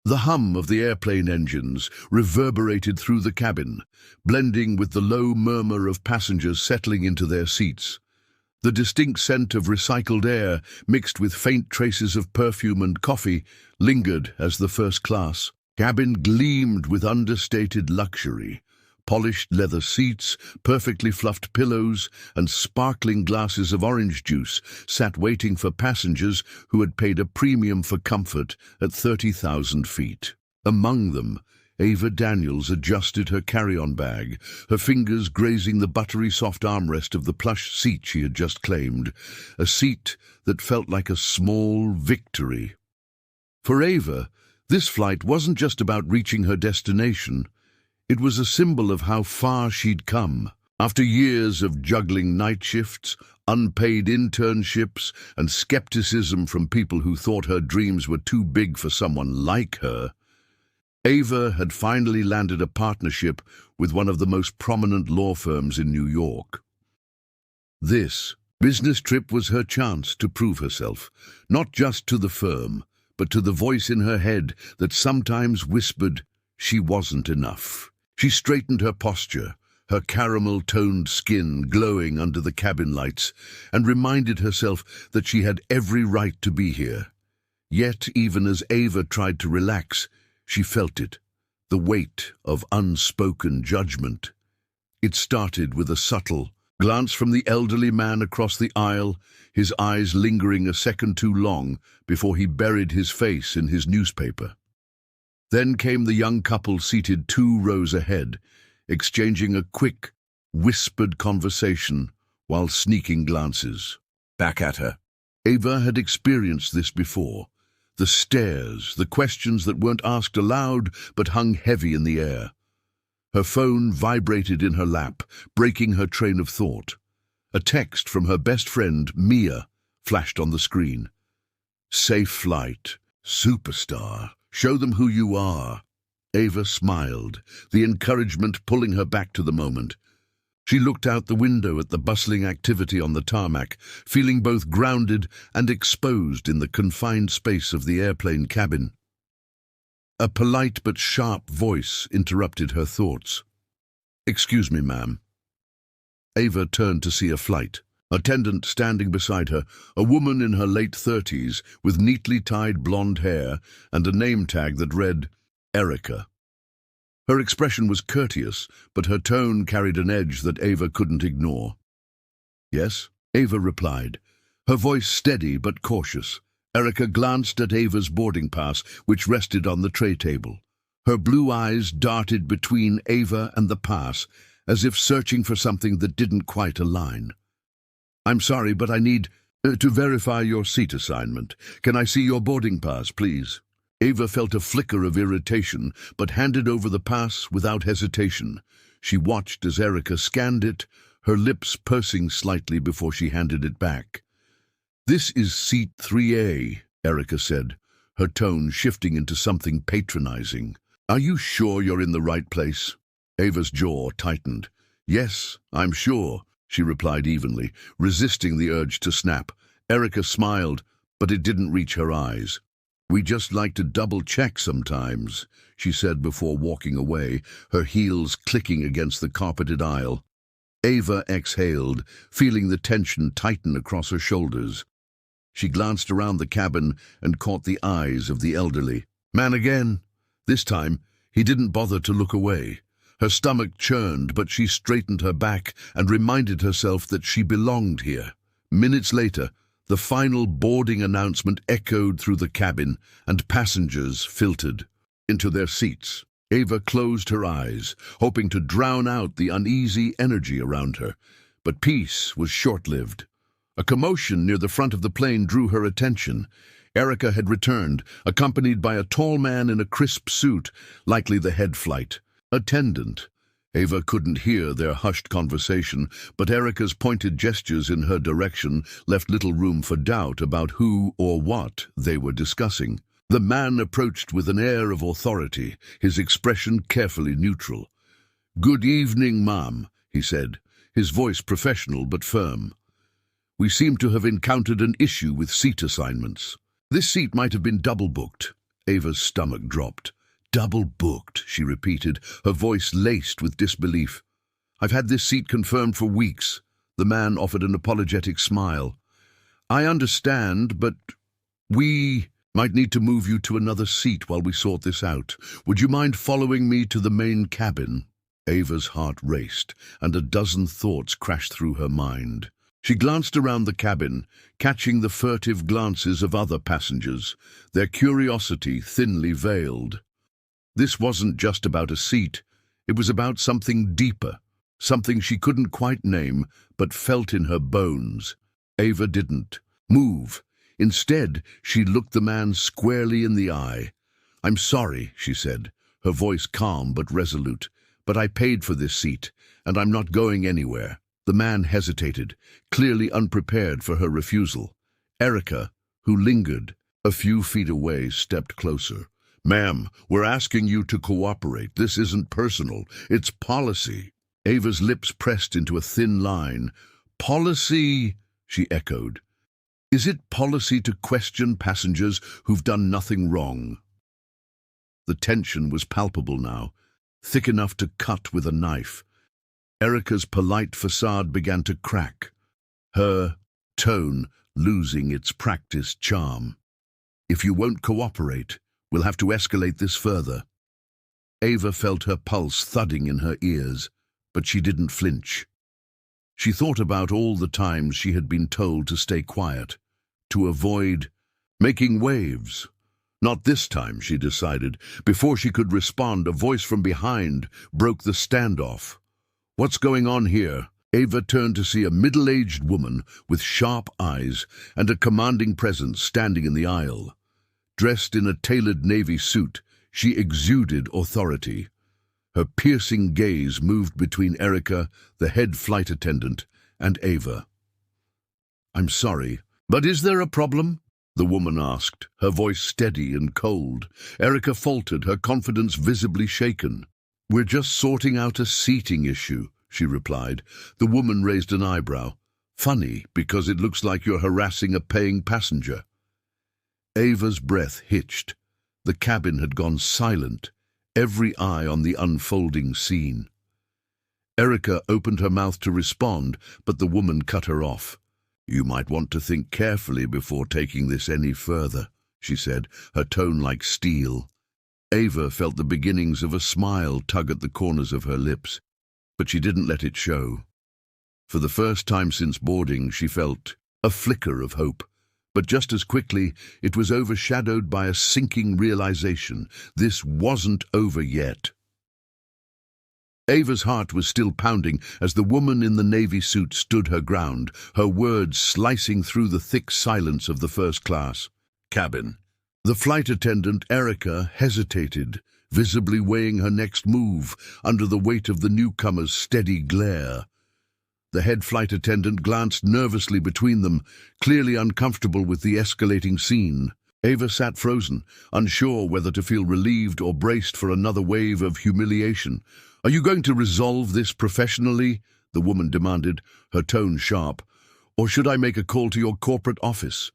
The hum of the airplane engines reverberated through the cabin, blending with the low murmur of passengers settling into their seats. The distinct scent of recycled air, mixed with faint traces of perfume and coffee, lingered as the first-class cabin gleamed with understated luxury. Polished leather seats, perfectly fluffed pillows, and sparkling glasses of orange juice sat waiting for passengers who had paid a premium for comfort at 30,000 feet. Among them, Ava Daniels adjusted her carry-on bag, her fingers grazing the buttery soft armrest of the plush seat she had just claimed, a seat that felt like a small victory. For Ava, this flight wasn't just about reaching her destination. It was a symbol of how far she'd come. After years of juggling night shifts, unpaid internships, and skepticism from people who thought her dreams were too big for someone like her, Ava had finally landed a partnership with one of the most prominent law firms in New York. This business trip was her chance to prove herself, not just to the firm, but to the voice in her head that sometimes whispered she wasn't enough. She straightened her posture, her caramel-toned skin glowing under the cabin lights, and reminded herself that she had every right to be here. Yet, even as Ava tried to relax, she felt it, the weight of unspoken judgment. It started with a subtle glance from the elderly man across the aisle, his eyes lingering a second too long before he buried his face in his newspaper. Then came the young couple seated 2 rows ahead, exchanging a quick, whispered conversation while sneaking glances back at her. Ava had experienced this before. The stares, the questions that weren't asked aloud but hung heavy in the air. Her phone vibrated in her lap, breaking her train of thought. A text from her best friend, Mia, flashed on the screen. "Safe flight. Superstar. Show them who you are." Ava smiled, the encouragement pulling her back to the moment. She looked out the window at the bustling activity on the tarmac, feeling both grounded and exposed in the confined space of the airplane cabin. A polite but sharp voice interrupted her thoughts. "Excuse me, ma'am." Ava turned to see a flight attendant standing beside her, a woman in her late 30s with neatly tied blonde hair and a name tag that read, Erica. Her expression was courteous, but her tone carried an edge that Ava couldn't ignore. "Yes," Ava replied, her voice steady but cautious. Erica glanced at Ava's boarding pass, which rested on the tray table. Her blue eyes darted between Ava and the pass, as if searching for something that didn't quite align. "I'm sorry, but I need to verify your seat assignment. Can I see your boarding pass, please?" Ava felt a flicker of irritation, but handed over the pass without hesitation. She watched as Erica scanned it, her lips pursing slightly before she handed it back. "This is seat 3A, Erica said, her tone shifting into something patronizing. "Are you sure you're in the right place?" Ava's jaw tightened. "Yes, I'm sure," she replied evenly, resisting the urge to snap. Erica smiled, but it didn't reach her eyes. "We just like to double-check sometimes," she said before walking away, her heels clicking against the carpeted aisle. Ava exhaled, feeling the tension tighten across her shoulders. She glanced around the cabin and caught the eyes of the elderly man again. This time, he didn't bother to look away. Her stomach churned, but she straightened her back and reminded herself that she belonged here. Minutes later, the final boarding announcement echoed through the cabin, and passengers filtered into their seats. Ava closed her eyes, hoping to drown out the uneasy energy around her, but peace was short-lived. A commotion near the front of the plane drew her attention. Erica had returned, accompanied by a tall man in a crisp suit, likely the head flight attendant. Ava couldn't hear their hushed conversation, but Erica's pointed gestures in her direction left little room for doubt about who or what they were discussing. The man approached with an air of authority, his expression carefully neutral. "Good evening, ma'am," he said, his voice professional but firm. "We seem to have encountered an issue with seat assignments." "This seat might have been double-booked," Ava's stomach dropped. "Double booked," she repeated, her voice laced with disbelief. "I've had this seat confirmed for weeks." The man offered an apologetic smile. "I understand, but we might need to move you to another seat while we sort this out. Would you mind following me to the main cabin?" Ava's heart raced, and a dozen thoughts crashed through her mind. She glanced around the cabin, catching the furtive glances of other passengers, their curiosity thinly veiled. This wasn't just about a seat. It was about something deeper, something she couldn't quite name, but felt in her bones. Ava didn't move. Instead, she looked the man squarely in the eye. "I'm sorry," she said, her voice calm but resolute, "but I paid for this seat, and I'm not going anywhere." The man hesitated, clearly unprepared for her refusal. Erica, who lingered a few feet away, stepped closer. "Ma'am, we're asking you to cooperate. This isn't personal. It's policy." Ava's lips pressed into a thin line. "Policy?" she echoed. "Is it policy to question passengers who've done nothing wrong?" The tension was palpable now, thick enough to cut with a knife. Erica's polite facade began to crack, her tone losing its practiced charm. "If you won't cooperate, we'll have to escalate this further." Ava felt her pulse thudding in her ears, but she didn't flinch. She thought about all the times she had been told to stay quiet, to avoid making waves. Not this time, she decided. Before she could respond, a voice from behind broke the standoff. "What's going on here?" Ava turned to see a middle-aged woman with sharp eyes and a commanding presence standing in the aisle. Dressed in a tailored navy suit, she exuded authority. Her piercing gaze moved between Erica, the head flight attendant, and Ava. "I'm sorry, but is there a problem?" the woman asked, her voice steady and cold. Erica faltered, her confidence visibly shaken. "We're just sorting out a seating issue," she replied. The woman raised an eyebrow. "Funny, because it looks like you're harassing a paying passenger." Ava's breath hitched. The cabin had gone silent, every eye on the unfolding scene. Erica opened her mouth to respond, but the woman cut her off. "You might want to think carefully before taking this any further," she said, her tone like steel. Ava felt the beginnings of a smile tug at the corners of her lips, but she didn't let it show. For the first time since boarding, she felt a flicker of hope, but just as quickly it was overshadowed by a sinking realization. This wasn't over yet. Ava's heart was still pounding as the woman in the navy suit stood her ground, her words slicing through the thick silence of the first-class cabin. The flight attendant, Erica, hesitated, visibly weighing her next move under the weight of the newcomer's steady glare. The head flight attendant glanced nervously between them, clearly uncomfortable with the escalating scene. Ava sat frozen, unsure whether to feel relieved or braced for another wave of humiliation. "Are you going to resolve this professionally?" the woman demanded, her tone sharp. "Or should I make a call to your corporate office?"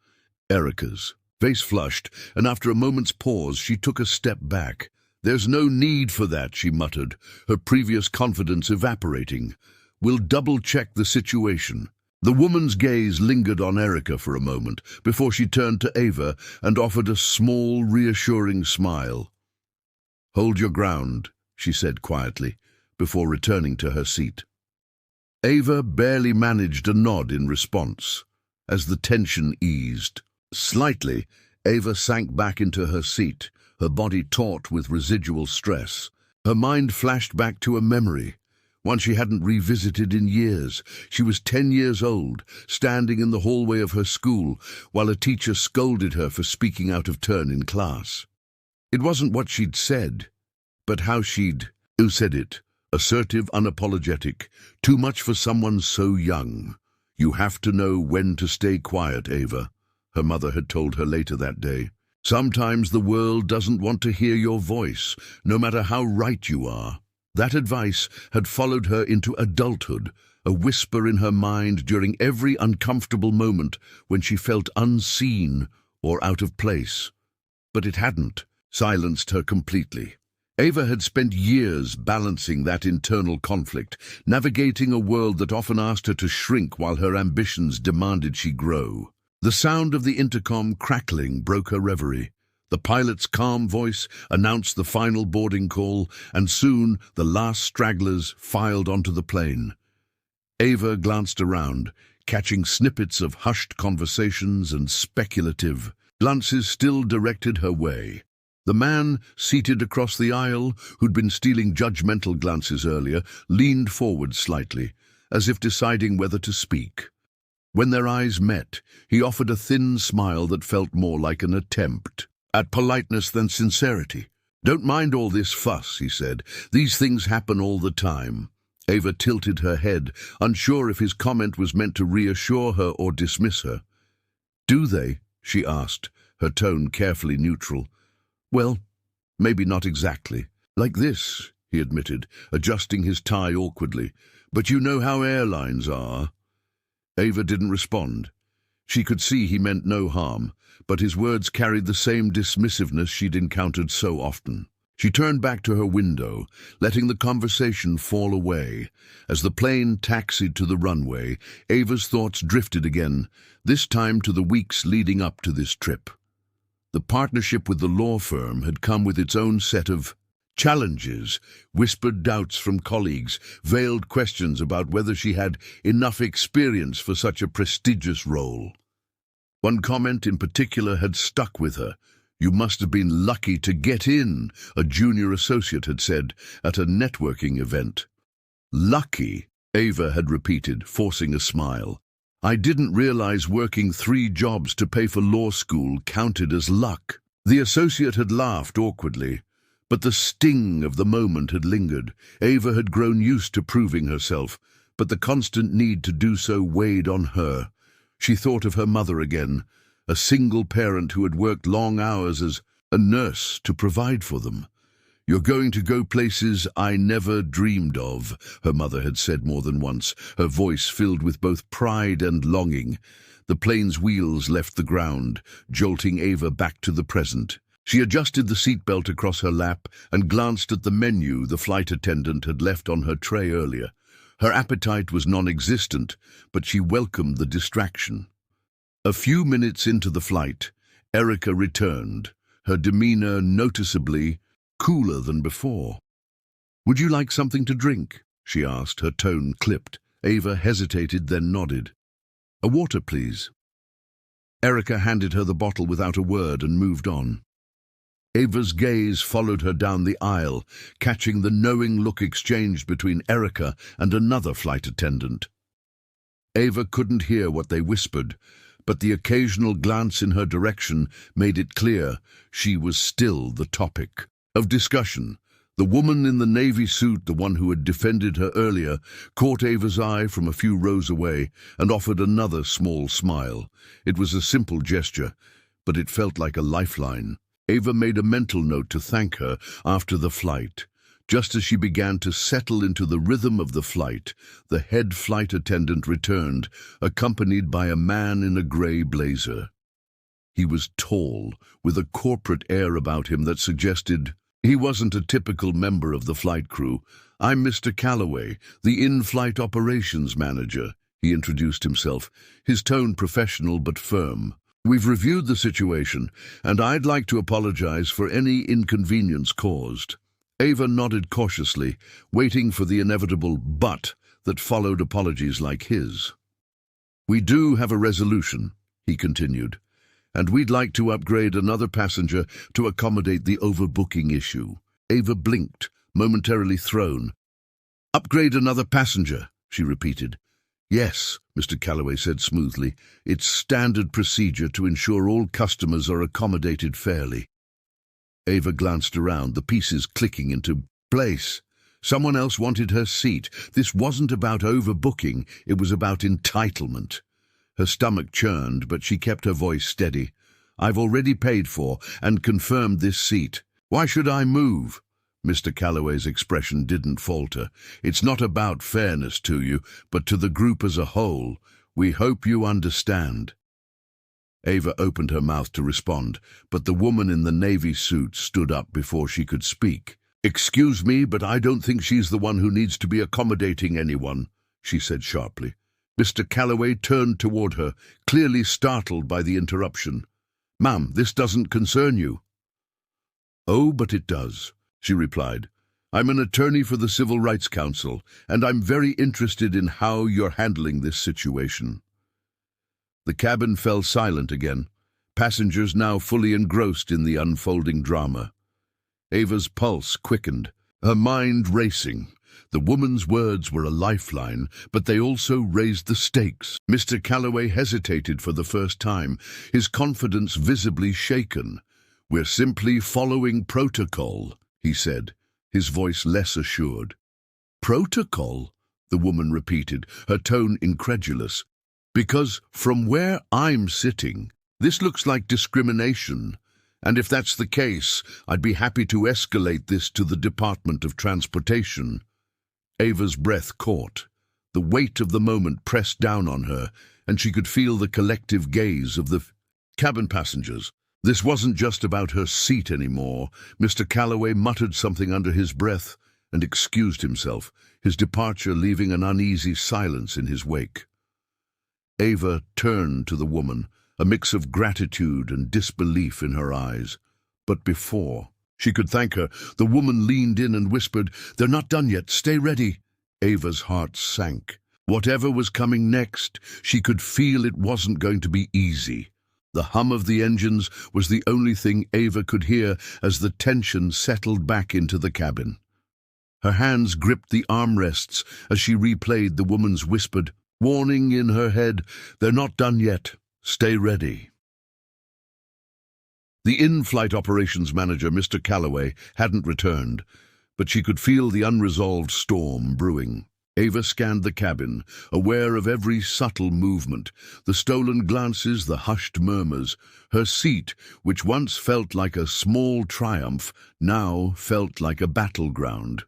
Erica's face flushed, and after a moment's pause, she took a step back. "There's no need for that," she muttered, her previous confidence evaporating. "We'll double-check the situation." The woman's gaze lingered on Erica for a moment before she turned to Ava and offered a small, reassuring smile. "Hold your ground," she said quietly, before returning to her seat. Ava barely managed a nod in response. As the tension eased slightly, Ava sank back into her seat, her body taut with residual stress. Her mind flashed back to a memory, one she hadn't revisited in years. She was 10 years old, standing in the hallway of her school, while a teacher scolded her for speaking out of turn in class. It wasn't what she'd said, but how she'd said it. Assertive, unapologetic, too much for someone so young. "You have to know when to stay quiet, Ava," her mother had told her later that day. "Sometimes the world doesn't want to hear your voice, no matter how right you are." That advice had followed her into adulthood, a whisper in her mind during every uncomfortable moment when she felt unseen or out of place. But it hadn't silenced her completely. Ava had spent years balancing that internal conflict, navigating a world that often asked her to shrink while her ambitions demanded she grow. The sound of the intercom crackling broke her reverie. The pilot's calm voice announced the final boarding call, and soon the last stragglers filed onto the plane. Ava glanced around, catching snippets of hushed conversations and speculative glances still directed her way. The man, seated across the aisle, who'd been stealing judgmental glances earlier, leaned forward slightly, as if deciding whether to speak. When their eyes met, he offered a thin smile that felt more like an attempt at politeness than sincerity. "Don't mind all this fuss," he said. "These things happen all the time." Ava tilted her head, unsure if his comment was meant to reassure her or dismiss her. "Do they?" she asked, her tone carefully neutral. "Well, maybe not exactly. Like this," he admitted, adjusting his tie awkwardly. "But you know how airlines are." Ava didn't respond. She could see he meant no harm, but his words carried the same dismissiveness she'd encountered so often. She turned back to her window, letting the conversation fall away. As the plane taxied to the runway, Ava's thoughts drifted again, this time to the weeks leading up to this trip. The partnership with the law firm had come with its own set of challenges, whispered doubts from colleagues, veiled questions about whether she had enough experience for such a prestigious role. One comment in particular had stuck with her. "You must have been lucky to get in," a junior associate had said at a networking event. "Lucky," Ava had repeated, forcing a smile. "I didn't realize working 3 jobs to pay for law school counted as luck." The associate had laughed awkwardly, but the sting of the moment had lingered. Ava had grown used to proving herself, but the constant need to do so weighed on her. She thought of her mother again, a single parent who had worked long hours as a nurse to provide for them. "You're going to go places I never dreamed of," her mother had said more than once, her voice filled with both pride and longing. The plane's wheels left the ground, jolting Ava back to the present. She adjusted the seatbelt across her lap and glanced at the menu the flight attendant had left on her tray earlier. Her appetite was non-existent, but she welcomed the distraction. A few minutes into the flight, Erica returned, her demeanor noticeably cooler than before. "Would you like something to drink?" she asked, her tone clipped. Ava hesitated, then nodded. "A water, please." Erica handed her the bottle without a word and moved on. Ava's gaze followed her down the aisle, catching the knowing look exchanged between Erica and another flight attendant. Ava couldn't hear what they whispered, but the occasional glance in her direction made it clear she was still the topic of discussion. The woman in the navy suit, the one who had defended her earlier, caught Ava's eye from a few rows away and offered another small smile. It was a simple gesture, but it felt like a lifeline. Ava made a mental note to thank her after the flight. Just as she began to settle into the rhythm of the flight, the head flight attendant returned, accompanied by a man in a grey blazer. He was tall, with a corporate air about him that suggested he wasn't a typical member of the flight crew. "I'm Mr. Calloway, the in-flight operations manager," he introduced himself, his tone professional but firm. "We've reviewed the situation, and I'd like to apologize for any inconvenience caused." Ava nodded cautiously, waiting for the inevitable "but" that followed apologies like his. "We do have a resolution," he continued, "and we'd like to upgrade another passenger to accommodate the overbooking issue." Ava blinked, momentarily thrown. "Upgrade another passenger," she repeated. "Yes," Mr. Calloway said smoothly. "It's standard procedure to ensure all customers are accommodated fairly." Ava glanced around, the pieces clicking into place. Someone else wanted her seat. This wasn't about overbooking, it was about entitlement. Her stomach churned, but she kept her voice steady. "I've already paid for and confirmed this seat. Why should I move?" Mr. Calloway's expression didn't falter. "It's not about fairness to you, but to the group as a whole. We hope you understand." Ava opened her mouth to respond, but the woman in the navy suit stood up before she could speak. "Excuse me, but I don't think she's the one who needs to be accommodating anyone," she said sharply. Mr. Calloway turned toward her, clearly startled by the interruption. "Ma'am, this doesn't concern you." "Oh, but it does," she replied. "I'm an attorney for the Civil Rights Council, and I'm very interested in how you're handling this situation." The cabin fell silent again, passengers now fully engrossed in the unfolding drama. Ava's pulse quickened, her mind racing. The woman's words were a lifeline, but they also raised the stakes. Mr. Calloway hesitated for the first time, his confidence visibly shaken. "We're simply following protocol," he said, his voice less assured. "Protocol?" the woman repeated, her tone incredulous. "Because from where I'm sitting, this looks like discrimination. And if that's the case, I'd be happy to escalate this to the Department of Transportation." Ava's breath caught. The weight of the moment pressed down on her, and she could feel the collective gaze of the cabin passengers. This wasn't just about her seat anymore. Mr. Calloway muttered something under his breath and excused himself, his departure leaving an uneasy silence in his wake. Ava turned to the woman, a mix of gratitude and disbelief in her eyes. But before she could thank her, the woman leaned in and whispered, "They're not done yet, stay ready." Ava's heart sank. Whatever was coming next, she could feel it wasn't going to be easy. The hum of the engines was the only thing Ava could hear as the tension settled back into the cabin. Her hands gripped the armrests as she replayed the woman's whispered warning in her head, "They're not done yet. Stay ready." The in-flight operations manager, Mr. Calloway, hadn't returned, but she could feel the unresolved storm brewing. Ava scanned the cabin, aware of every subtle movement, the stolen glances, the hushed murmurs. Her seat, which once felt like a small triumph, now felt like a battleground.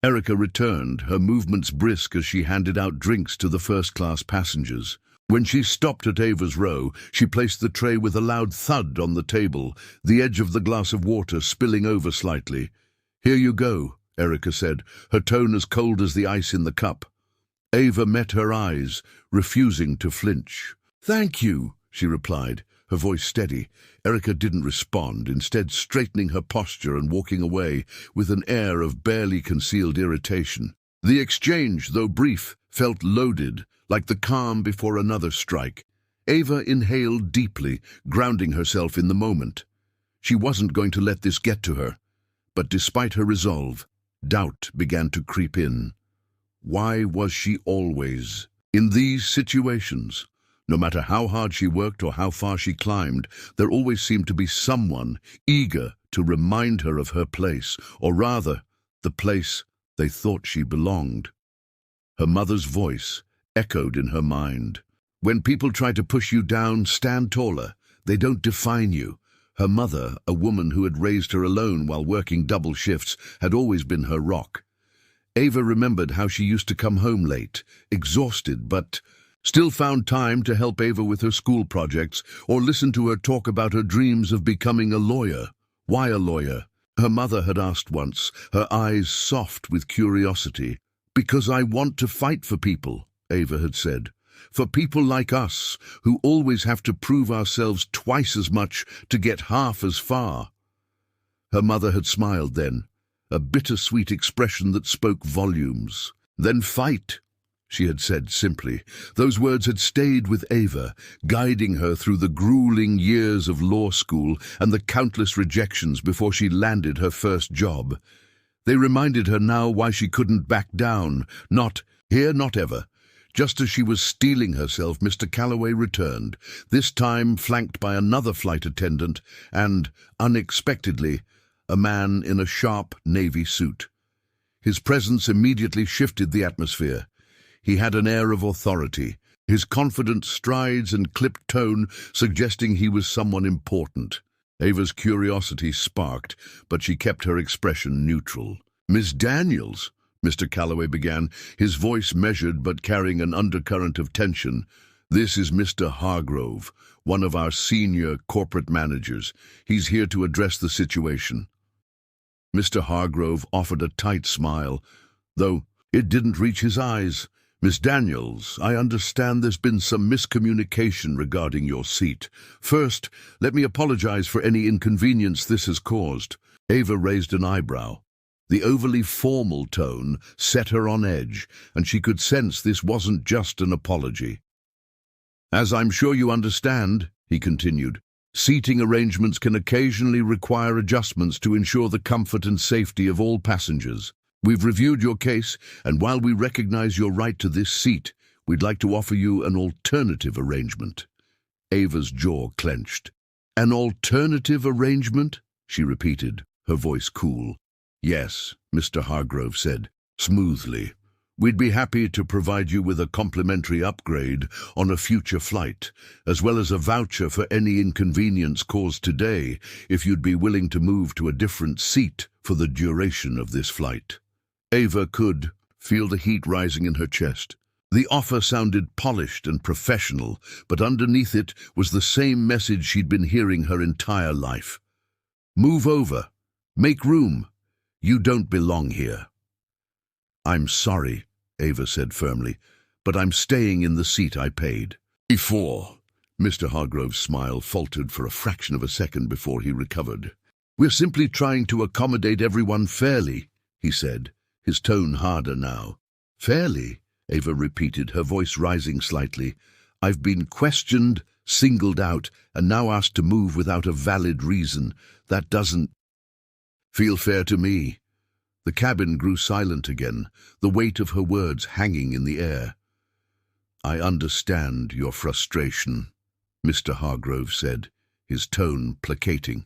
Erica returned, her movements brisk as she handed out drinks to the first-class passengers. When she stopped at Ava's row, she placed the tray with a loud thud on the table, the edge of the glass of water spilling over slightly. "Here you go," Erica said, her tone as cold as the ice in the cup. Ava met her eyes, refusing to flinch. "Thank you," she replied, her voice steady. Erica didn't respond, instead straightening her posture and walking away with an air of barely concealed irritation. The exchange, though brief, felt loaded, like the calm before another strike. Ava inhaled deeply, grounding herself in the moment. She wasn't going to let this get to her. But despite her resolve, doubt began to creep in. Why was she always in these situations? No matter how hard she worked or how far she climbed, there always seemed to be someone eager to remind her of her place, or rather, the place they thought she belonged. Her mother's voice echoed in her mind. "When people try to push you down, stand taller. They don't define you." Her mother, a woman who had raised her alone while working double shifts, had always been her rock. Ava remembered how she used to come home late, exhausted, but still found time to help Ava with her school projects or listen to her talk about her dreams of becoming a lawyer. Why a lawyer? Her mother had asked once, her eyes soft with curiosity. "Because I want to fight for people," Ava had said. "For people like us, who always have to prove ourselves twice as much to get half as far." Her mother had smiled then, a bittersweet expression that spoke volumes. "Then fight," she had said simply. Those words had stayed with Ava, guiding her through the grueling years of law school and the countless rejections before she landed her first job. They reminded her now why she couldn't back down. Not here, not ever. Just as she was steeling herself, Mr. Calloway returned, this time flanked by another flight attendant and, unexpectedly, a man in a sharp navy suit. His presence immediately shifted the atmosphere. He had an air of authority, his confident strides and clipped tone suggesting he was someone important. Ava's curiosity sparked, but she kept her expression neutral. "Miss Daniels," Mr. Calloway began, his voice measured but carrying an undercurrent of tension. This is Mr. Hargrove, one of our senior corporate managers. He's here to address the situation. Mr. Hargrove offered a tight smile, though it didn't reach his eyes. Miss Daniels, I understand there's been some miscommunication regarding your seat. First, let me apologize for any inconvenience this has caused. Ava raised an eyebrow. The overly formal tone set her on edge, and she could sense this wasn't just an apology. As I'm sure you understand, he continued, seating arrangements can occasionally require adjustments to ensure the comfort and safety of all passengers. We've reviewed your case, and while we recognize your right to this seat, we'd like to offer you an alternative arrangement. Ava's jaw clenched. An alternative arrangement? She repeated, her voice cool. Yes, Mr. Hargrove said, smoothly. We'd be happy to provide you with a complimentary upgrade on a future flight, as well as a voucher for any inconvenience caused today, if you'd be willing to move to a different seat for the duration of this flight. Ava could feel the heat rising in her chest. The offer sounded polished and professional, but underneath it was the same message she'd been hearing her entire life. Move over. Make room. You don't belong here. I'm sorry, Ava said firmly, but I'm staying in the seat I paid. Before, Mr. Hargrove's smile faltered for a fraction of a second before he recovered. We're simply trying to accommodate everyone fairly, he said, his tone harder now. Fairly, Ava repeated, her voice rising slightly. I've been questioned, singled out, and now asked to move without a valid reason. That doesn't feel fair to me. The cabin grew silent again, the weight of her words hanging in the air. I understand your frustration, Mr. Hargrove said, his tone placating.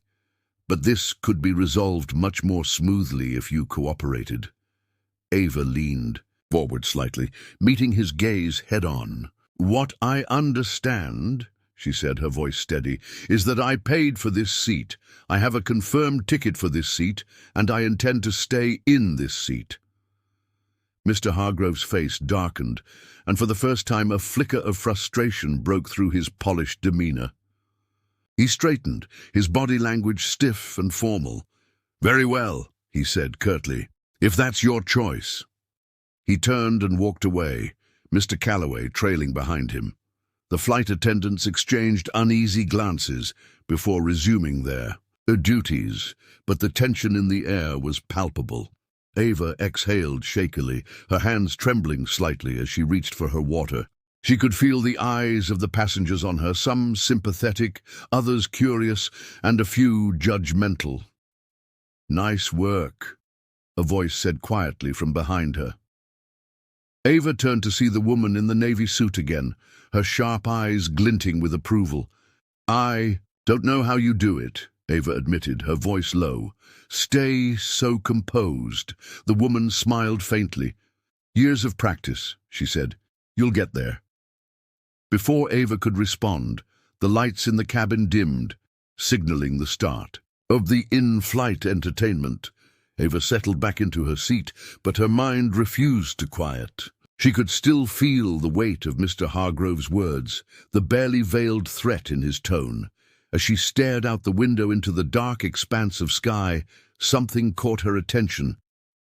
But this could be resolved much more smoothly if you cooperated. Ava leaned forward slightly, meeting his gaze head-on. What I understand, she said, her voice steady, is that I paid for this seat. I have a confirmed ticket for this seat, and I intend to stay in this seat. Mr. Hargrove's face darkened, and for the first time a flicker of frustration broke through his polished demeanor. He straightened, his body language stiff and formal. Very well, he said curtly, if that's your choice. He turned and walked away, Mr. Calloway trailing behind him. The flight attendants exchanged uneasy glances before resuming their duties, but the tension in the air was palpable. Ava exhaled shakily, her hands trembling slightly as she reached for her water. She could feel the eyes of the passengers on her, some sympathetic, others curious, and a few judgmental. Nice work, a voice said quietly from behind her. Ava turned to see the woman in the navy suit again, her sharp eyes glinting with approval. I don't know how you do it, Ava admitted, her voice low. Stay so composed. The woman smiled faintly. Years of practice, she said. You'll get there. Before Ava could respond, the lights in the cabin dimmed, signaling the start of the in-flight entertainment. Ava settled back into her seat, but her mind refused to quiet. She could still feel the weight of Mr. Hargrove's words, the barely veiled threat in his tone. As she stared out the window into the dark expanse of sky, something caught her attention.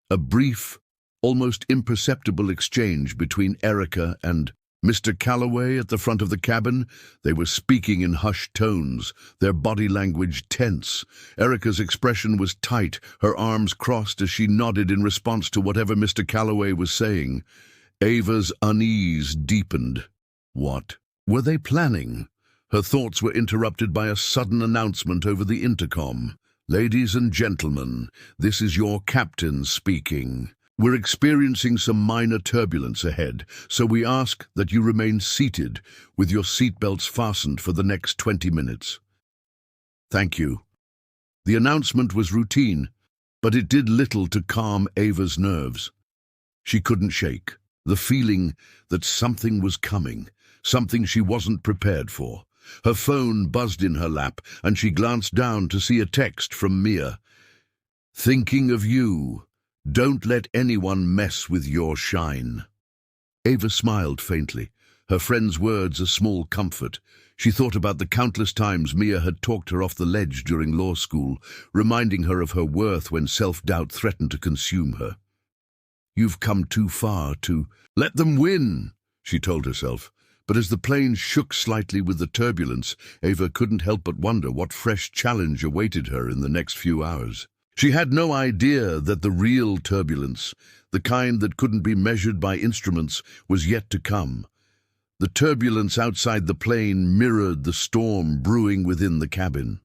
A brief, almost imperceptible exchange between Erica and Mr. Calloway at the front of the cabin. They were speaking in hushed tones, their body language tense. Erica's expression was tight, her arms crossed as she nodded in response to whatever Mr. Calloway was saying. Ava's unease deepened. What were they planning? Her thoughts were interrupted by a sudden announcement over the intercom. Ladies and gentlemen, this is your captain speaking. We're experiencing some minor turbulence ahead, so we ask that you remain seated with your seatbelts fastened for the next 20 minutes. Thank you. The announcement was routine, but it did little to calm Ava's nerves. She couldn't shake the feeling that something was coming, something she wasn't prepared for. Her phone buzzed in her lap, and she glanced down to see a text from Mia. Thinking of you. Don't let anyone mess with your shine. Ava smiled faintly, Her friend's words a small comfort. She thought about the countless times Mia had talked her off the ledge during law school, reminding her of her worth when self-doubt threatened to consume her. "You've come too far to let them win," she told herself. But as the plane shook slightly with the turbulence, Ava couldn't help but wonder what fresh challenge awaited her in the next few hours. She had no idea that the real turbulence, the kind that couldn't be measured by instruments, was yet to come. The turbulence outside the plane mirrored the storm brewing within the cabin.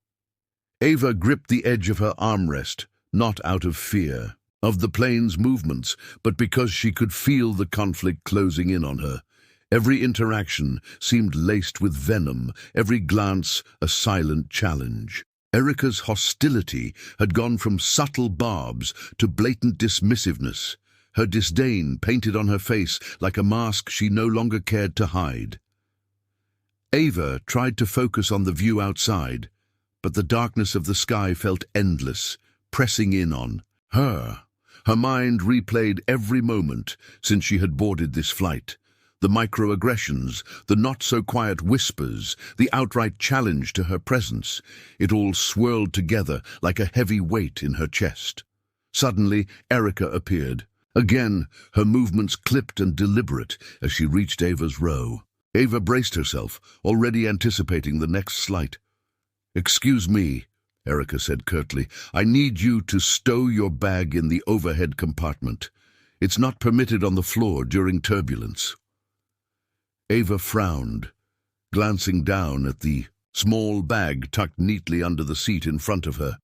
Ava gripped the edge of her armrest, not out of fear of the plane's movements, but because she could feel the conflict closing in on her. Every interaction seemed laced with venom, every glance a silent challenge. Erica's hostility had gone from subtle barbs to blatant dismissiveness, her disdain painted on her face like a mask she no longer cared to hide. Ava tried to focus on the view outside, but the darkness of the sky felt endless, pressing in on her. Her mind replayed every moment since she had boarded this flight. The microaggressions, the not-so-quiet whispers, the outright challenge to her presence. It all swirled together like a heavy weight in her chest. Suddenly, Erica appeared. Again, her movements clipped and deliberate as she reached Ava's row. Ava braced herself, already anticipating the next slight. "Excuse me," Erica said curtly. "I need you to stow your bag in the overhead compartment. It's not permitted on the floor during turbulence." Ava frowned, glancing down at the small bag tucked neatly under the seat in front of her.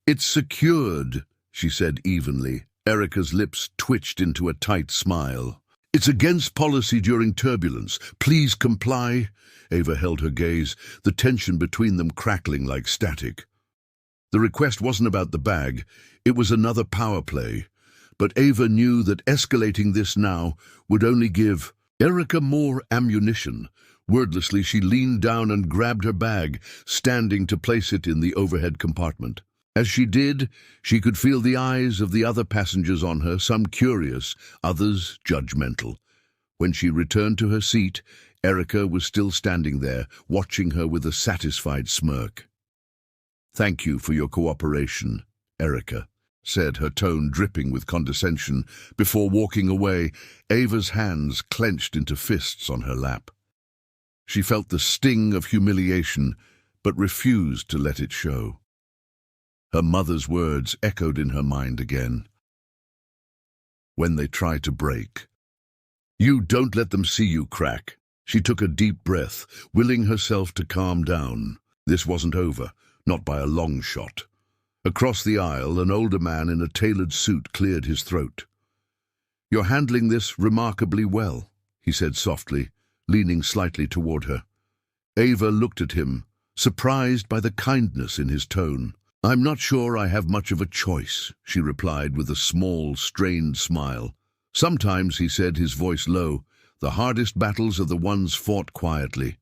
"It's secured," she said evenly. Erica's lips twitched into a tight smile. "It's against policy during turbulence. Please comply." Ava held her gaze, the tension between them crackling like static. The request wasn't about the bag, it was another power play. But Ava knew that escalating this now would only give Erica more ammunition. Wordlessly, she leaned down and grabbed her bag, standing to place it in the overhead compartment. As she did, she could feel the eyes of the other passengers on her, some curious, others judgmental. When she returned to her seat, Erica was still standing there, watching her with a satisfied smirk. "Thank you for your cooperation, Erica," said, her tone dripping with condescension. Before walking away, Ava's hands clenched into fists on her lap. She felt the sting of humiliation, but refused to let it show. Her mother's words echoed in her mind again. "When they try to break, you don't let them see you crack." She took a deep breath, willing herself to calm down. This wasn't over, not by a long shot. Across the aisle, an older man in a tailored suit cleared his throat. "You're handling this remarkably well," he said softly, leaning slightly toward her. Ava looked at him, surprised by the kindness in his tone. "I'm not sure I have much of a choice," she replied with a small, strained smile. "Sometimes," he said, his voice low, "the hardest battles are the ones fought quietly.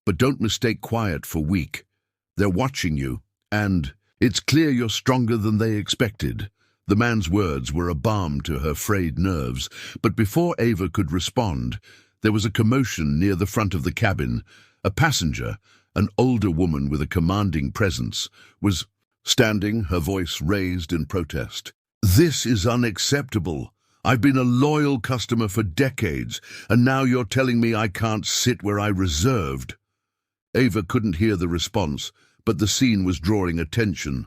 But don't mistake quiet for weak. They're watching you, and it's clear you're stronger than they expected." The man's words were a balm to her frayed nerves, but before Ava could respond, there was a commotion near the front of the cabin. A passenger, an older woman with a commanding presence, was standing, her voice raised in protest. "This is unacceptable. I've been a loyal customer for decades, and now you're telling me I can't sit where I reserved." Ava couldn't hear the response, but the scene was drawing attention.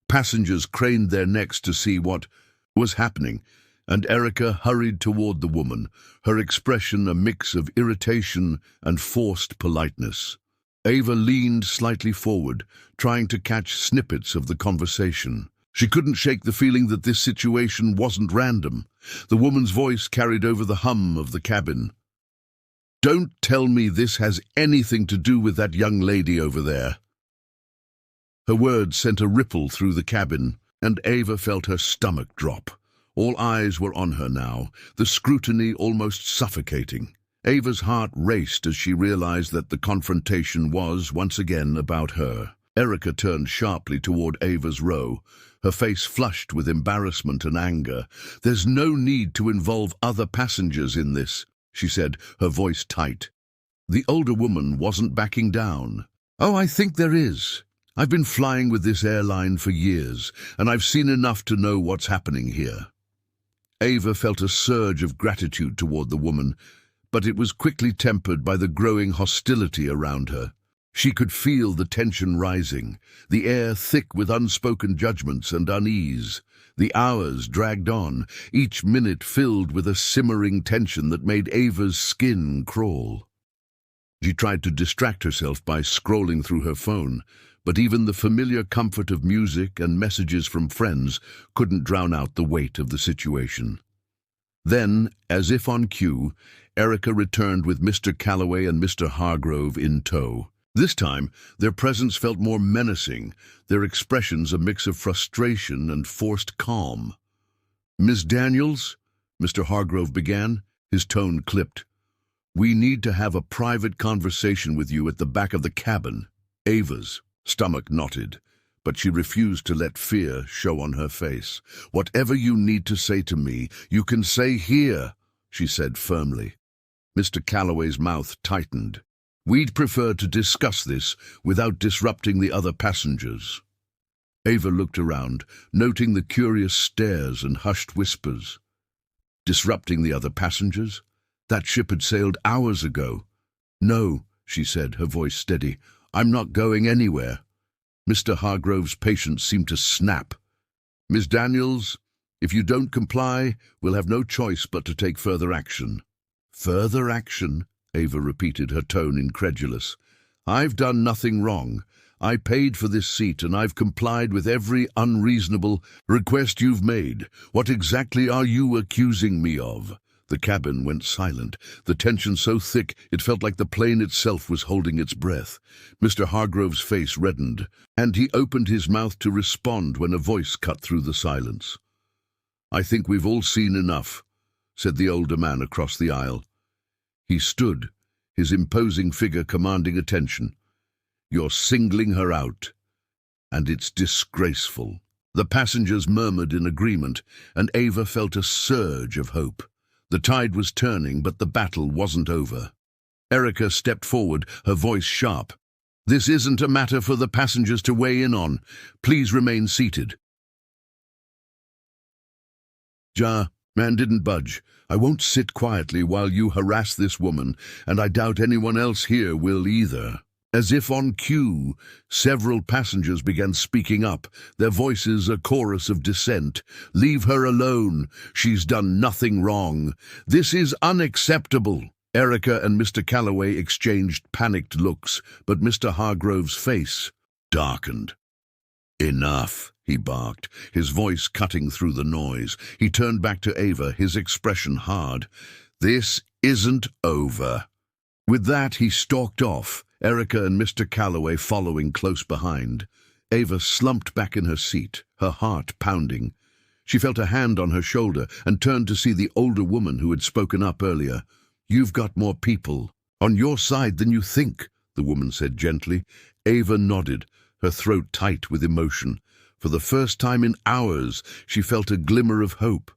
Passengers craned their necks to see what was happening, and Erica hurried toward the woman, her expression a mix of irritation and forced politeness. Ava leaned slightly forward, trying to catch snippets of the conversation. She couldn't shake the feeling that this situation wasn't random. The woman's voice carried over the hum of the cabin. "Don't tell me this has anything to do with that young lady over there." Her words sent a ripple through the cabin, and Ava felt her stomach drop. All eyes were on her now, the scrutiny almost suffocating. Ava's heart raced as she realized that the confrontation was, once again, about her. Erica turned sharply toward Ava's row, her face flushed with embarrassment and anger. "There's no need to involve other passengers in this," she said, her voice tight. The older woman wasn't backing down. "Oh, I think there is. I've been flying with this airline for years, and I've seen enough to know what's happening here." Ava felt a surge of gratitude toward the woman, but it was quickly tempered by the growing hostility around her. She could feel the tension rising, the air thick with unspoken judgments and unease. The hours dragged on, each minute filled with a simmering tension that made Ava's skin crawl. She tried to distract herself by scrolling through her phone, but even the familiar comfort of music and messages from friends couldn't drown out the weight of the situation. Then, as if on cue, Erica returned with Mr. Calloway and Mr. Hargrove in tow. This time, their presence felt more menacing, their expressions a mix of frustration and forced calm. "Miss Daniels," Mr. Hargrove began, his tone clipped. "We need to have a private conversation with you at the back of the cabin." Ava's stomach knotted, but she refused to let fear show on her face. "Whatever you need to say to me, you can say here," she said firmly. Mr. Calloway's mouth tightened. "We'd prefer to discuss this without disrupting the other passengers." Ava looked around, noting the curious stares and hushed whispers. Disrupting the other passengers? That ship had sailed hours ago. "No," she said, her voice steady. "I'm not going anywhere." Mr. Hargrove's patience seemed to snap. "Miss Daniels, if you don't comply, we'll have no choice but to take further action." "Further action?" Ava repeated, her tone incredulous. "I've done nothing wrong. I paid for this seat and I've complied with every unreasonable request you've made. What exactly are you accusing me of?" The cabin went silent, the tension so thick it felt like the plane itself was holding its breath. Mr. Hargrove's face reddened, and he opened his mouth to respond when a voice cut through the silence. "I think we've all seen enough," said the older man across the aisle. He stood, his imposing figure commanding attention. "You're singling her out, and it's disgraceful." The passengers murmured in agreement, and Ava felt a surge of hope. The tide was turning, but the battle wasn't over. Erica stepped forward, her voice sharp. "This isn't a matter for the passengers to weigh in on. Please remain seated." Man didn't budge. "I won't sit quietly while you harass this woman, and I doubt anyone else here will either." As if on cue, several passengers began speaking up, their voices a chorus of dissent. "Leave her alone. She's done nothing wrong. This is unacceptable." Erica and Mr. Calloway exchanged panicked looks, but Mr. Hargrove's face darkened. "Enough," he barked, his voice cutting through the noise. He turned back to Ava, his expression hard. "This isn't over." With that, he stalked off, Erica and Mr. Calloway following close behind. Ava slumped back in her seat, her heart pounding. She felt a hand on her shoulder and turned to see the older woman who had spoken up earlier. "You've got more people on your side than you think," the woman said gently. Ava nodded, her throat tight with emotion. For the first time in hours, she felt a glimmer of hope.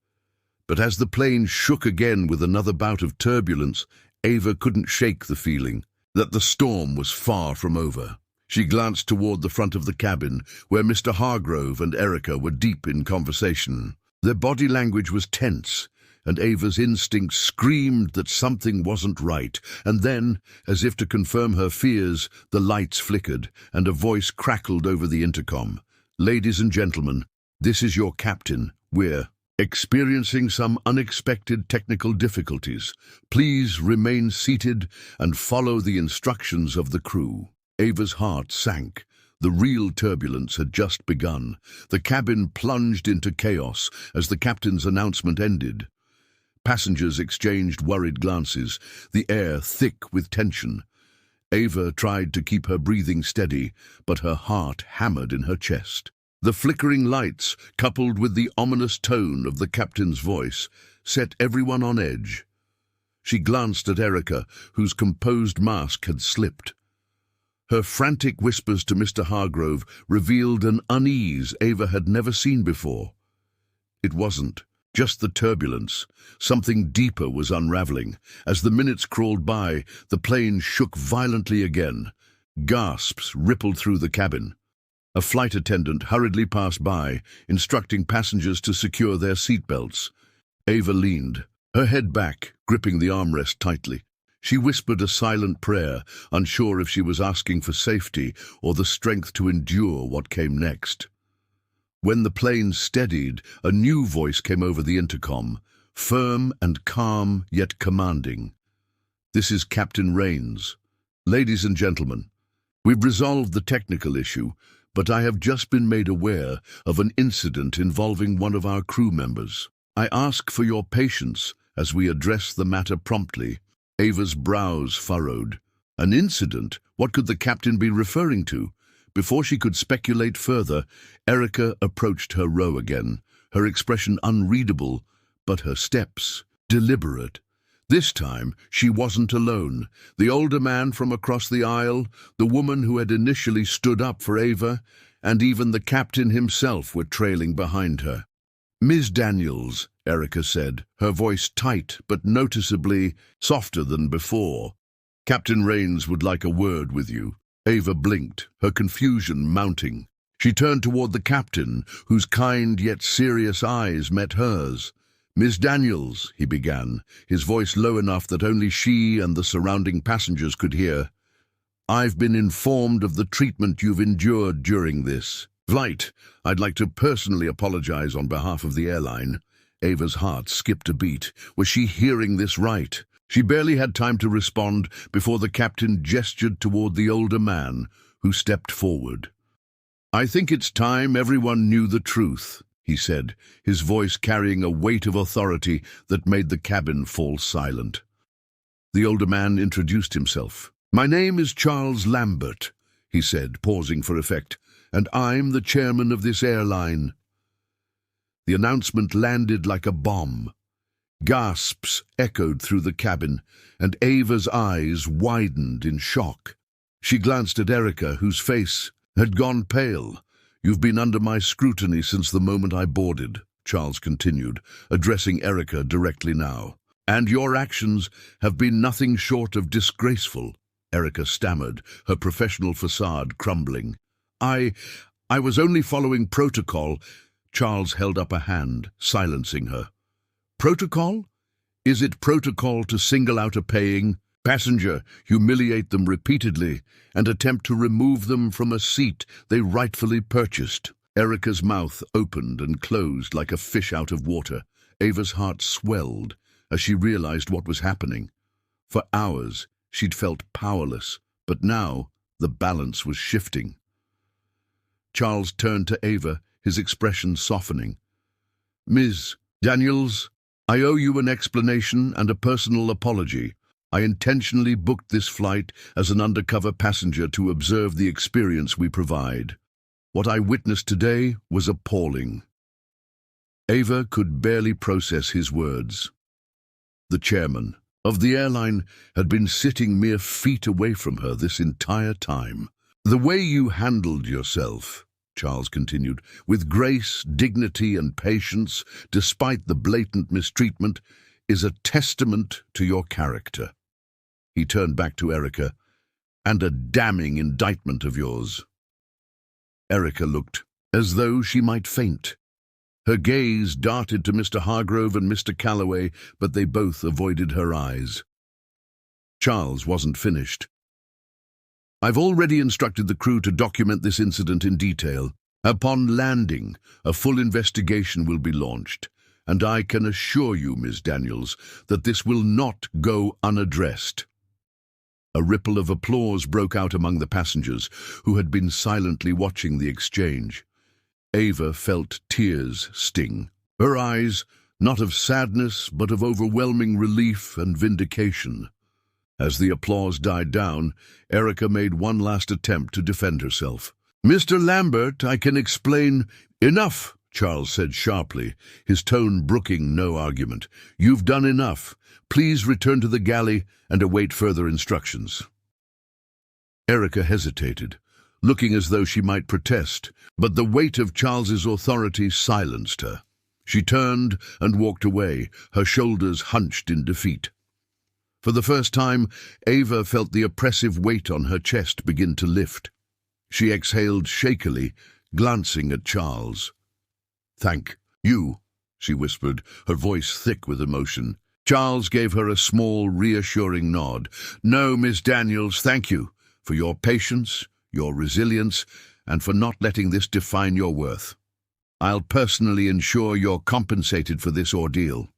But as the plane shook again with another bout of turbulence, Ava couldn't shake the feeling that the storm was far from over. She glanced toward the front of the cabin, where Mr. Hargrove and Erica were deep in conversation. Their body language was tense, and Ava's instincts screamed that something wasn't right. And then, as if to confirm her fears, the lights flickered, and a voice crackled over the intercom. "Ladies and gentlemen, this is your captain. We're experiencing some unexpected technical difficulties. Please remain seated and follow the instructions of the crew." Ava's heart sank. The real turbulence had just begun. The cabin plunged into chaos as the captain's announcement ended. Passengers exchanged worried glances, the air thick with tension. Ava tried to keep her breathing steady, but her heart hammered in her chest. The flickering lights, coupled with the ominous tone of the captain's voice, set everyone on edge. She glanced at Erica, whose composed mask had slipped. Her frantic whispers to Mr. Hargrove revealed an unease Ava had never seen before. It wasn't just the turbulence. Something deeper was unraveling. As the minutes crawled by, the plane shook violently again. Gasps rippled through the cabin. A flight attendant hurriedly passed by, instructing passengers to secure their seatbelts. Ava leaned, her head back, gripping the armrest tightly. She whispered a silent prayer, unsure if she was asking for safety or the strength to endure what came next. When the plane steadied, a new voice came over the intercom, firm and calm yet commanding. "This is Captain Rains. Ladies and gentlemen, we've resolved the technical issue, but I have just been made aware of an incident involving one of our crew members. I ask for your patience as we address the matter promptly." Ava's brows furrowed. An incident? What could the captain be referring to? Before she could speculate further, Erica approached her row again, her expression unreadable, but her steps deliberate. This time, she wasn't alone. The older man from across the aisle, the woman who had initially stood up for Ava, and even the captain himself were trailing behind her. "Ms. Daniels," Erica said, her voice tight but noticeably softer than before. "Captain Rains would like a word with you." Ava blinked, her confusion mounting. She turned toward the captain, whose kind yet serious eyes met hers. "Miss Daniels," he began, his voice low enough that only she and the surrounding passengers could hear, "I've been informed of the treatment you've endured during this flight. I'd like to personally apologize on behalf of the airline." Ava's heart skipped a beat. Was she hearing this right? She barely had time to respond before the captain gestured toward the older man, who stepped forward. "I think it's time everyone knew the truth," he said, his voice carrying a weight of authority that made the cabin fall silent. The older man introduced himself. "My name is Charles Lambert," he said, pausing for effect, "and I'm the chairman of this airline." The announcement landed like a bomb. Gasps echoed through the cabin, and Ava's eyes widened in shock. She glanced at Erica, whose face had gone pale. "You've been under my scrutiny since the moment I boarded," Charles continued, addressing Erica directly now. "And your actions have been nothing short of disgraceful," Erica stammered, her professional facade crumbling. I was only following protocol." Charles held up a hand, silencing her. "Protocol? Is it protocol to single out a paying passenger, humiliate them repeatedly, and attempt to remove them from a seat they rightfully purchased?" Erica's mouth opened and closed like a fish out of water. Ava's heart swelled as she realized what was happening. For hours, she'd felt powerless, but now the balance was shifting. Charles turned to Ava, his expression softening. "Ms. Daniels, I owe you an explanation and a personal apology. I intentionally booked this flight as an undercover passenger to observe the experience we provide. What I witnessed today was appalling." Ava could barely process his words. The chairman of the airline had been sitting mere feet away from her this entire time. "The way you handled yourself," Charles continued, "with grace, dignity, and patience, despite the blatant mistreatment, is a testament to your character." He turned back to Erica. "And a damning indictment of yours." Erica looked as though she might faint. Her gaze darted to Mr. Hargrove and Mr. Calloway, but they both avoided her eyes. Charles wasn't finished. "I've already instructed the crew to document this incident in detail. Upon landing, a full investigation will be launched, and I can assure you, Ms. Daniels, that this will not go unaddressed." A ripple of applause broke out among the passengers, who had been silently watching the exchange. Ava felt tears sting. Her eyes, not of sadness, but of overwhelming relief and vindication. As the applause died down, Erica made one last attempt to defend herself. "Mr. Lambert, I can explain—" "Enough," Charles said sharply, his tone brooking no argument. "You've done enough. Please return to the galley and await further instructions." Erica hesitated, looking as though she might protest, but the weight of Charles's authority silenced her. She turned and walked away, her shoulders hunched in defeat. For the first time, Ava felt the oppressive weight on her chest begin to lift. She exhaled shakily, glancing at Charles. "Thank you," she whispered, her voice thick with emotion. Charles gave her a small, reassuring nod. "No, Miss Daniels, thank you for your patience, your resilience, and for not letting this define your worth. I'll personally ensure you're compensated for this ordeal."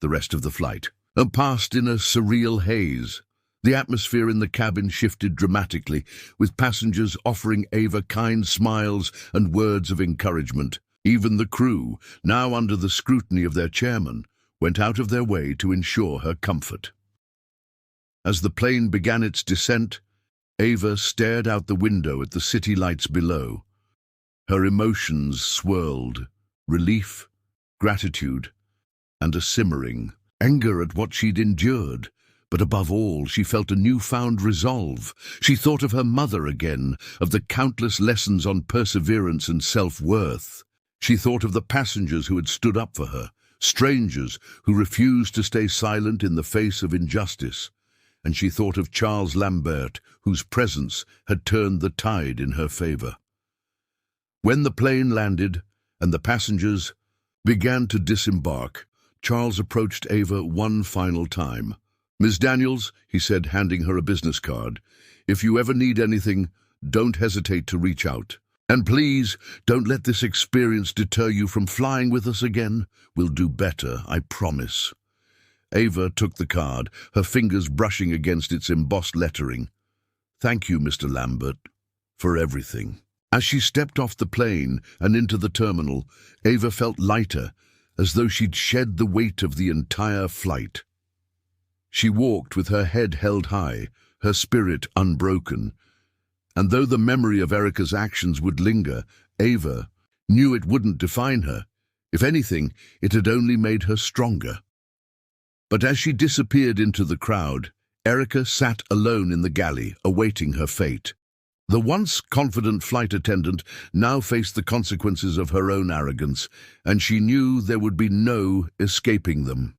The rest of the flight passed in a surreal haze. The atmosphere in the cabin shifted dramatically, with passengers offering Ava kind smiles and words of encouragement. Even the crew, now under the scrutiny of their chairman, went out of their way to ensure her comfort. As the plane began its descent, Ava stared out the window at the city lights below. Her emotions swirled: relief, gratitude, and a simmering anger at what she'd endured. But above all, she felt a newfound resolve. She thought of her mother again, of the countless lessons on perseverance and self-worth. She thought of the passengers who had stood up for her, strangers who refused to stay silent in the face of injustice. And she thought of Charles Lambert, whose presence had turned the tide in her favor. When the plane landed and the passengers began to disembark, Charles approached Ava one final time. "Miss Daniels," he said, handing her a business card, "if you ever need anything, don't hesitate to reach out. And please, don't let this experience deter you from flying with us again. We'll do better, I promise." Ava took the card, her fingers brushing against its embossed lettering. "Thank you, Mr. Lambert, for everything." As she stepped off the plane and into the terminal, Ava felt lighter, as though she'd shed the weight of the entire flight. She walked with her head held high, her spirit unbroken. And though the memory of Erica's actions would linger, Ava knew it wouldn't define her. If anything, it had only made her stronger. But as she disappeared into the crowd, Erica sat alone in the galley, awaiting her fate. The once confident flight attendant now faced the consequences of her own arrogance, and she knew there would be no escaping them.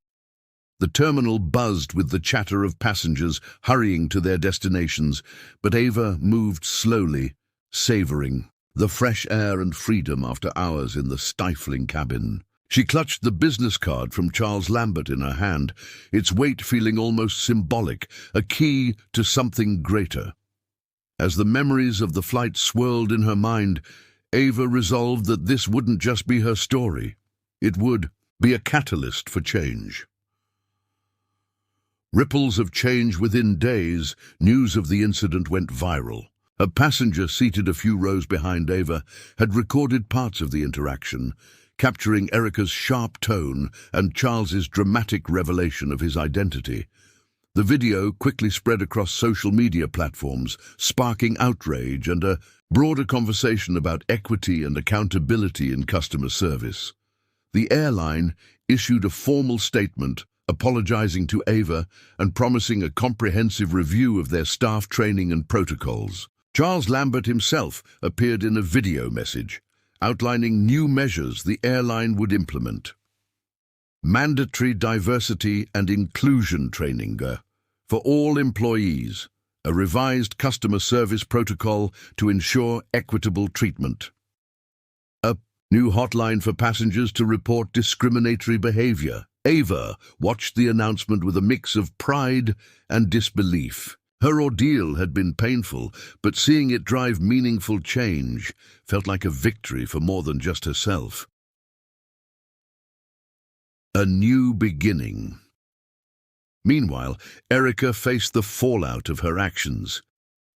The terminal buzzed with the chatter of passengers hurrying to their destinations, but Ava moved slowly, savoring the fresh air and freedom after hours in the stifling cabin. She clutched the business card from Charles Lambert in her hand, its weight feeling almost symbolic, a key to something greater. As the memories of the flight swirled in her mind, Ava resolved that this wouldn't just be her story. It would be a catalyst for change. Ripples of change within days, news of the incident went viral. A passenger seated a few rows behind Ava had recorded parts of the interaction, capturing Erica's sharp tone and Charles's dramatic revelation of his identity. The video quickly spread across social media platforms, sparking outrage and a broader conversation about equity and accountability in customer service. The airline issued a formal statement apologizing to Ava and promising a comprehensive review of their staff training and protocols. Charles Lambert himself appeared in a video message, outlining new measures the airline would implement. Mandatory diversity and inclusion training for all employees, a revised customer service protocol to ensure equitable treatment. A new hotline for passengers to report discriminatory behavior. Ava watched the announcement with a mix of pride and disbelief. Her ordeal had been painful, but seeing it drive meaningful change felt like a victory for more than just herself. A new beginning. Meanwhile, Erica faced the fallout of her actions.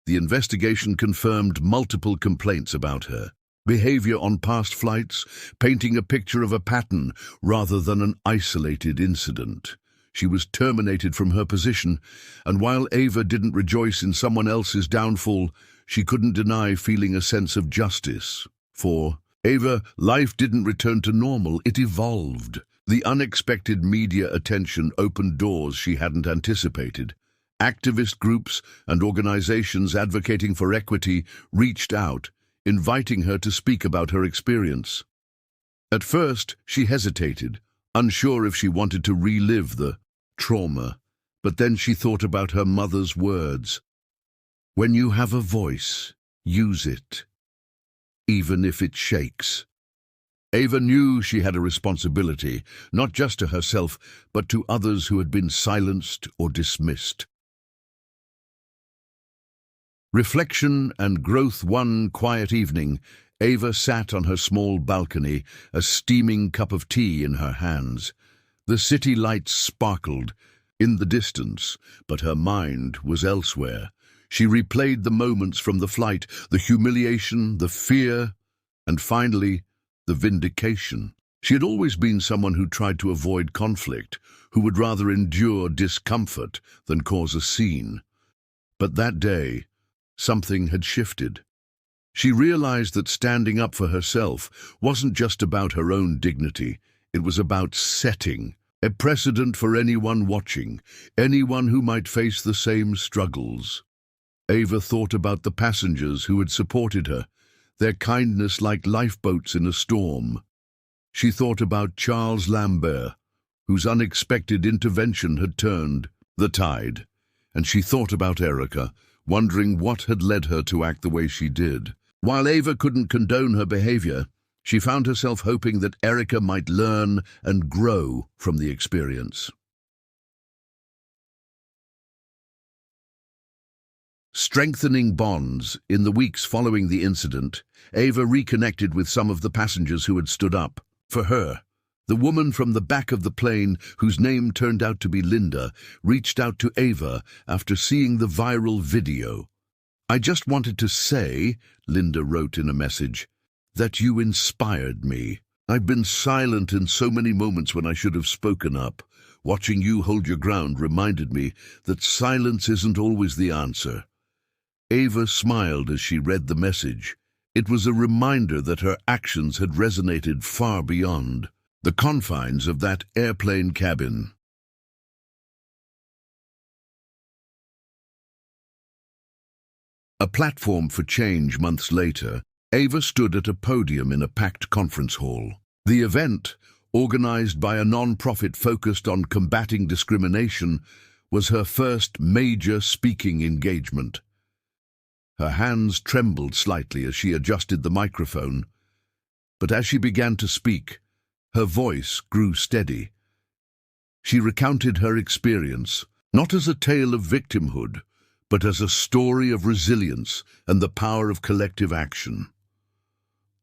The investigation confirmed multiple complaints about her behavior on past flights, painting a picture of a pattern rather than an isolated incident. She was terminated from her position, and while Ava didn't rejoice in someone else's downfall, she couldn't deny feeling a sense of justice. For Ava, life didn't return to normal, it evolved. The unexpected media attention opened doors she hadn't anticipated. Activist groups and organizations advocating for equity reached out, inviting her to speak about her experience. At first, she hesitated, unsure if she wanted to relive the trauma, but then she thought about her mother's words. When you have a voice, use it, even if it shakes. Ava knew she had a responsibility, not just to herself, but to others who had been silenced or dismissed. Reflection and growth. One quiet evening, Ava sat on her small balcony, a steaming cup of tea in her hands. The city lights sparkled in the distance, but her mind was elsewhere. She replayed the moments from the flight, the humiliation, the fear, and finally, the vindication. She had always been someone who tried to avoid conflict, who would rather endure discomfort than cause a scene. But that day, something had shifted. She realized that standing up for herself wasn't just about her own dignity, it was about setting a precedent for anyone watching, anyone who might face the same struggles. Ava thought about the passengers who had supported her, their kindness like lifeboats in a storm. She thought about Charles Lambert, whose unexpected intervention had turned the tide. And she thought about Erica, wondering what had led her to act the way she did. While Ava couldn't condone her behavior, she found herself hoping that Erica might learn and grow from the experience. Strengthening bonds. In the weeks following the incident, Ava reconnected with some of the passengers who had stood up for her. The woman from the back of the plane, whose name turned out to be Linda, reached out to Ava after seeing the viral video. "I just wanted to say," Linda wrote in a message, "that you inspired me. I've been silent in so many moments when I should have spoken up. Watching you hold your ground reminded me that silence isn't always the answer." Ava smiled as she read the message. It was a reminder that her actions had resonated far beyond the confines of that airplane cabin. A platform for change. Months later, Ava stood at a podium in a packed conference hall. The event, organized by a non-profit focused on combating discrimination, was her first major speaking engagement. Her hands trembled slightly as she adjusted the microphone, but as she began to speak, her voice grew steady. She recounted her experience, not as a tale of victimhood, but as a story of resilience and the power of collective action.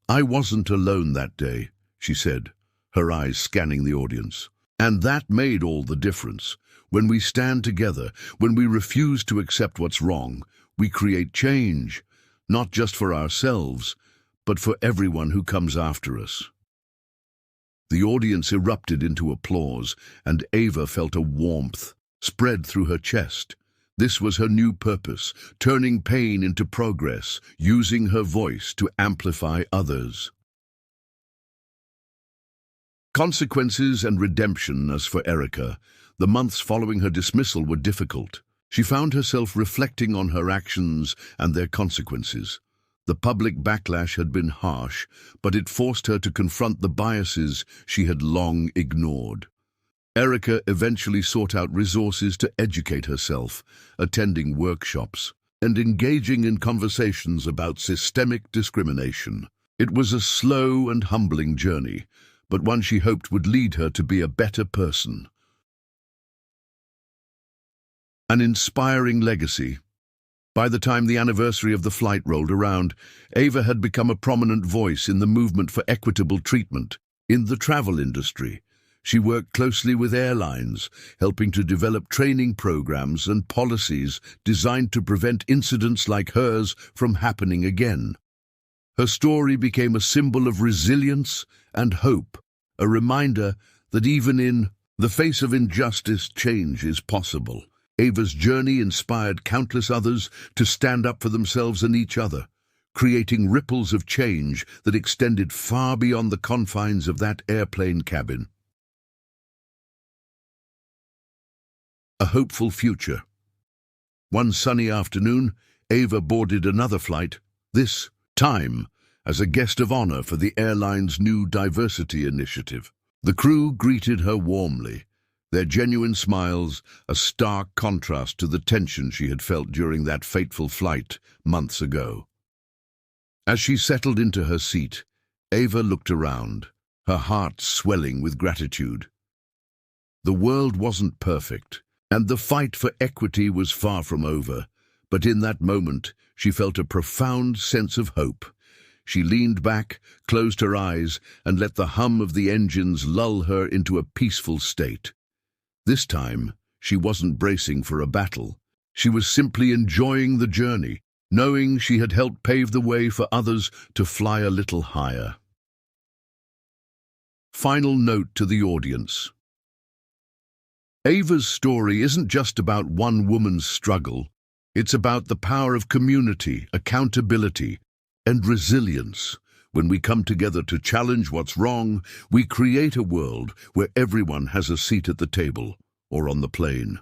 "I wasn't alone that day," she said, her eyes scanning the audience. "And that made all the difference. When we stand together, when we refuse to accept what's wrong, we create change, not just for ourselves, but for everyone who comes after us." The audience erupted into applause, and Ava felt a warmth spread through her chest. This was her new purpose, turning pain into progress, using her voice to amplify others. Consequences and redemption. As for Erica, the months following her dismissal were difficult. She found herself reflecting on her actions and their consequences. The public backlash had been harsh, but it forced her to confront the biases she had long ignored. Erica eventually sought out resources to educate herself, attending workshops and engaging in conversations about systemic discrimination. It was a slow and humbling journey, but one she hoped would lead her to be a better person. An inspiring legacy. By the time the anniversary of the flight rolled around, Ava had become a prominent voice in the movement for equitable treatment in the travel industry. She worked closely with airlines, helping to develop training programs and policies designed to prevent incidents like hers from happening again. Her story became a symbol of resilience and hope, a reminder that even in the face of injustice, change is possible. Ava's journey inspired countless others to stand up for themselves and each other, creating ripples of change that extended far beyond the confines of that airplane cabin. A hopeful future. One sunny afternoon, Ava boarded another flight, this time as a guest of honor for the airline's new diversity initiative. The crew greeted her warmly, their genuine smiles a stark contrast to the tension she had felt during that fateful flight months ago. As she settled into her seat, Ava looked around, her heart swelling with gratitude. The world wasn't perfect, and the fight for equity was far from over, but in that moment she felt a profound sense of hope. She leaned back, closed her eyes, and let the hum of the engines lull her into a peaceful state. This time, she wasn't bracing for a battle. She was simply enjoying the journey, knowing she had helped pave the way for others to fly a little higher. Final note to the audience. Ava's story isn't just about one woman's struggle. It's about the power of community, accountability, and resilience. When we come together to challenge what's wrong, we create a world where everyone has a seat at the table or on the plane.